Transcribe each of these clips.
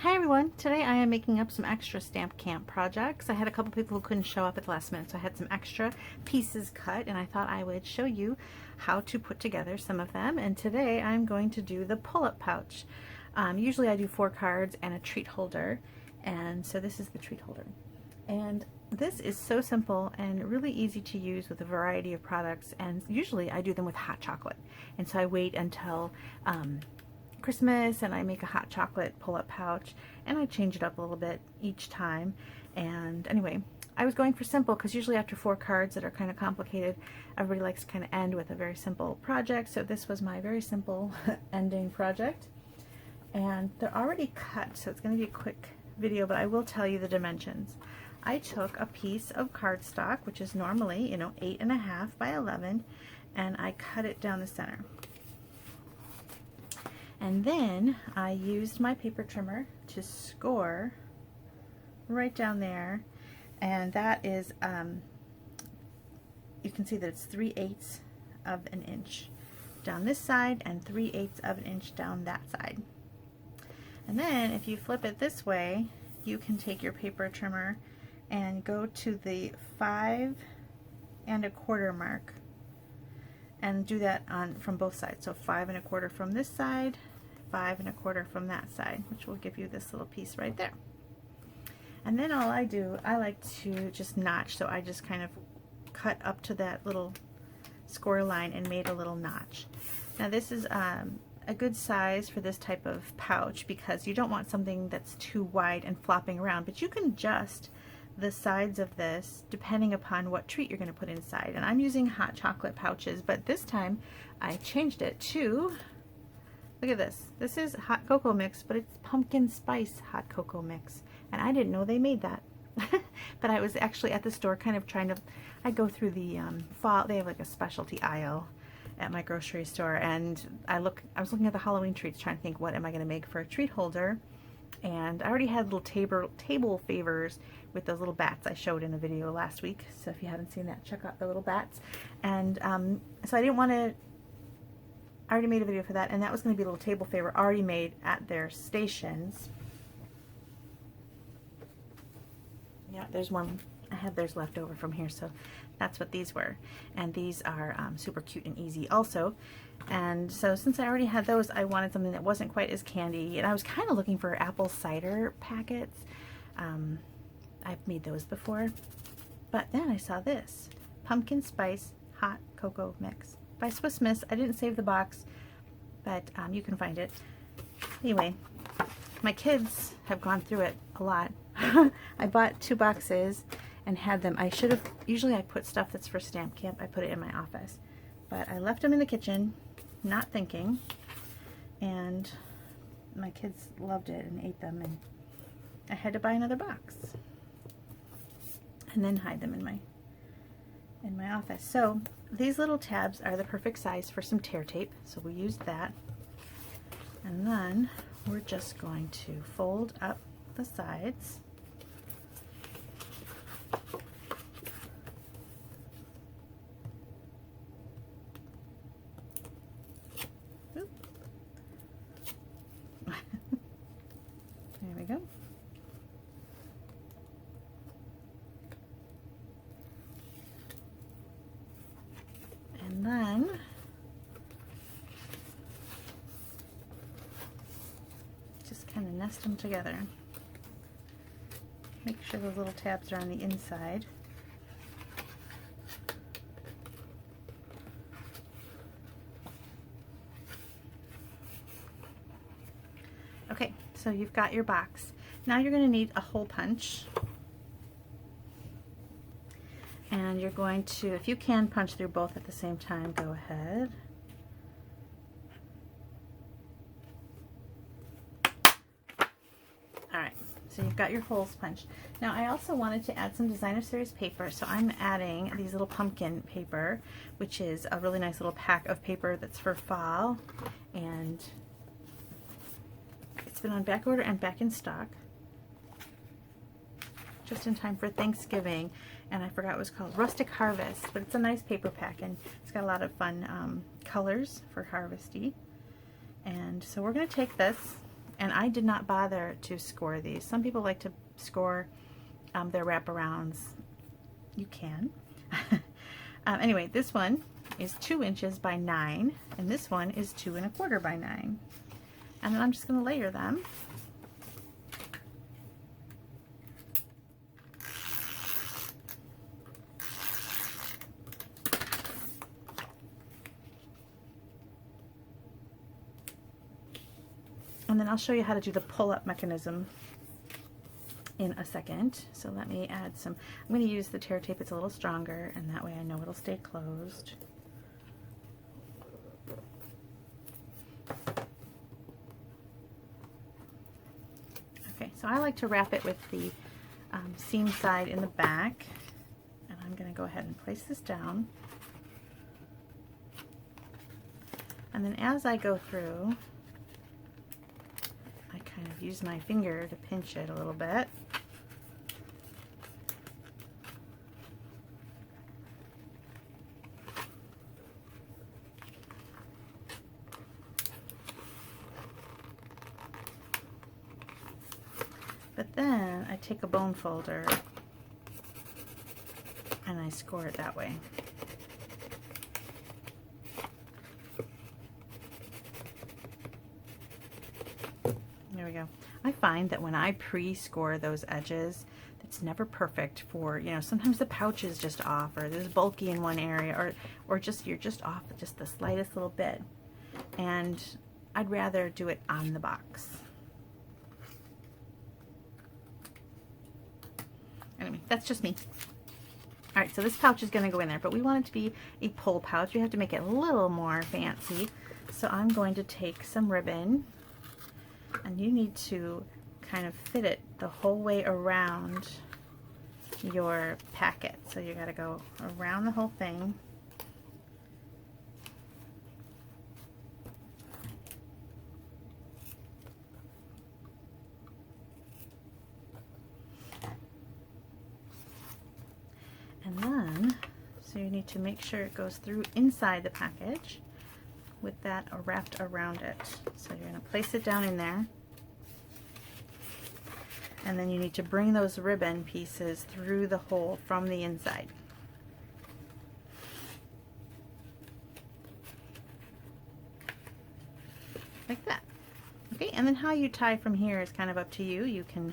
Hi everyone, today I am making up some extra stamp camp projects. I had a couple people who couldn't show up at the last minute, so I had some extra pieces cut and I thought I would show you how to put together some of them. And today I'm going to do the pull-up pouch. Usually I do 4 cards and a treat holder, and so this is the treat holder. And this is so simple and really easy to use with a variety of products, and usually I do them with hot chocolate. And so I wait until Christmas and I make a hot chocolate pull-up pouch, and I change it up a little bit each time. And anyway, I was going for simple because usually after 4 cards that are kind of complicated, everybody likes to kind of end with a very simple project. So this was my very simple ending project, and they're already cut, so it's going to be a quick video, but I will tell you the dimensions. I took a piece of cardstock, which is normally 8.5 by 11, and I cut it down the center. And then I used my paper trimmer to score right down there, and that is, you can see that it's 3/8 of an inch down this side and 3/8 of an inch down that side. And then if you flip it this way, you can take your paper trimmer and go to the 5 1/4 mark and do that from both sides. So 5 1/4 from this side, 5 1/4 from that side, which will give you this little piece right there. And then all I do, I like to just notch, so I just kind of cut up to that little score line and made a little notch. Now this is a good size for this type of pouch because you don't want something that's too wide and flopping around, but you can adjust the sides of this depending upon what treat you're going to put inside. And I'm using hot chocolate pouches, but this time I changed it to, look at this. This is hot cocoa mix, but it's pumpkin spice hot cocoa mix. And I didn't know they made that. But I was actually at the store kind of trying to, I go through the fall, they have like a specialty aisle at my grocery store, and I was looking at the Halloween treats trying to think what am I going to make for a treat holder. And I already had little table favors with those little bats I showed in a video last week. So if you haven't seen that, check out the little bats. And so I didn't want to, I already made a video for that, and that was going to be a little table favor already made at their stations. Yeah, there's one. I have theirs left over from here, so that's what these were. And these are super cute and easy also. And so since I already had those, I wanted something that wasn't quite as candy. And I was kind of looking for apple cider packets. I've made those before. But then I saw this. Pumpkin Spice Hot Cocoa Mix by Swiss Miss. I didn't save the box, but you can find it. Anyway, my kids have gone through it a lot. I bought 2 boxes and had them. I should have, usually I put stuff that's for stamp camp, I put it in my office. But I left them in the kitchen, not thinking, and my kids loved it and ate them, and I had to buy another box and then hide them in my office. So these little tabs are the perfect size for some tear tape, so we used that. And then we're just going to fold up the sides. There we go. And then just kind of nest them together. Make sure those little tabs are on the inside. Okay, so you've got your box. Now you're going to need a hole punch. And you're going to, if you can punch through both at the same time, go ahead. Alright, so you've got your holes punched. Now I also wanted to add some designer series paper, so I'm adding these little pumpkin paper, which is a really nice little pack of paper that's for fall, and it's been on back order and back in stock just in time for Thanksgiving. And I forgot what it was called, Rustic Harvest, but it's a nice paper pack, and it's got a lot of fun colors for harvesty. And so we're going to take this And I did not bother to score these. Some people like to score their wraparounds. You can. Anyway, this one is 2 inches by 9, and this one is 2 1/4 by 9. And then I'm just going to layer them. And then I'll show you how to do the pull-up mechanism in a second. So let me add some, I'm going to use the tear tape, it's a little stronger, and that way I know it'll stay closed. Okay, so I like to wrap it with the seam side in the back, and I'm going to go ahead and place this down. And then as I go through, I kind of use my finger to pinch it a little bit. But then I take a bone folder and I score it that way. There we go. I find that when I pre-score those edges, it's never perfect for, you know, sometimes the pouch is just off, or there's bulky in one area, or just you're just off just the slightest little bit. And I'd rather do it on the box. Anyway, that's just me. All right, so this pouch is going to go in there, but we want it to be a pull pouch. We have to make it a little more fancy. So I'm going to take some ribbon, and you need to kind of fit it the whole way around your packet. So you got to go around the whole thing. And then, so you need to make sure it goes through inside the package with that wrapped around it. So you're going to place it down in there. And then you need to bring those ribbon pieces through the hole from the inside. Like that. Okay, and then how you tie from here is kind of up to you. You can,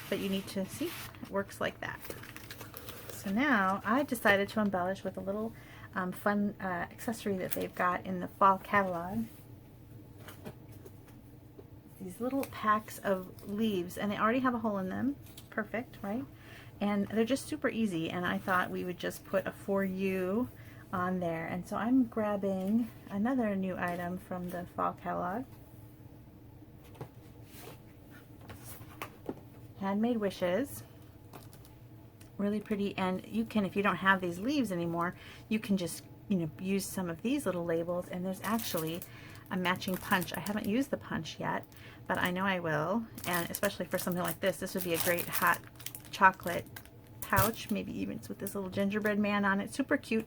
but you need to see, it works like that. So now I decided to embellish with a little fun accessory that they've got in the fall catalog. These little packs of leaves, and they already have a hole in them. Perfect, right? And they're just super easy, and I thought we would just put a For You on there. And so I'm grabbing another new item from the fall catalog. Handmade Wishes. Really pretty, and you can, if you don't have these leaves anymore, you can just, you know, use some of these little labels, and there's actually a matching punch. I haven't used the punch yet, but I know I will, and especially for something like this, this would be a great hot chocolate pouch, maybe even with this little gingerbread man on it. Super cute.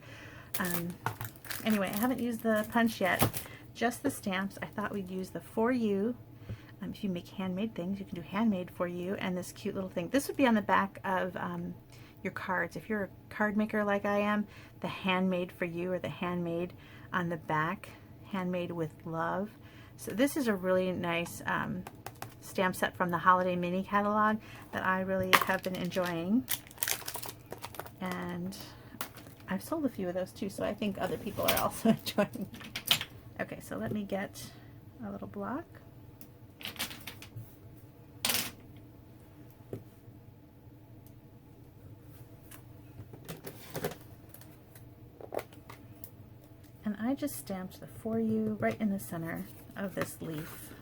Anyway, I haven't used the punch yet, just the stamps. I thought we'd use the For You. If you make handmade things, you can do handmade For You, and this cute little thing. This would be on the back of your cards. If you're a card maker like I am, the Handmade For You, or the handmade on the back, handmade with love. So this is a really nice stamp set from the Holiday Mini Catalog that I really have been enjoying. And I've sold a few of those too, so I think other people are also enjoying. Okay, so let me get a little block. And I just stamped the For You right in the center of this leaf.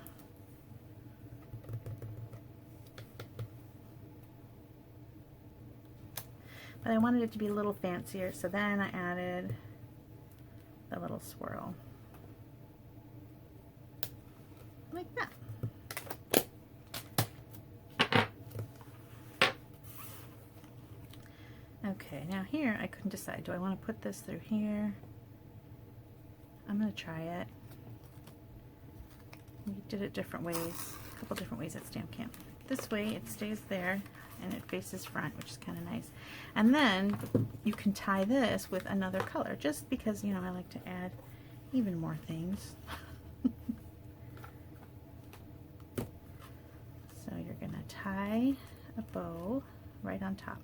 But I wanted it to be a little fancier, so then I added the little swirl. Like that. Okay, now here I couldn't decide. Do I want to put this through here? I'm going to try it. We did it different ways couple different ways at Stamp Camp. This way it stays there and it faces front, which is kind of nice. And then you can tie this with another color, just because, you know, I like to add even more things. So you're going to tie a bow right on top.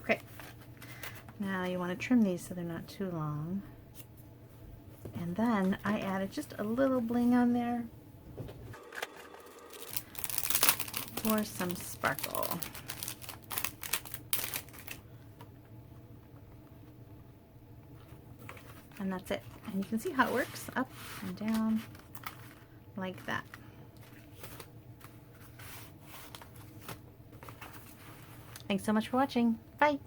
Okay, now you want to trim these so they're not too long. And then I added just a little bling on there for some sparkle. And that's it. And you can see how it works, up and down like that. Thanks so much for watching. Bye.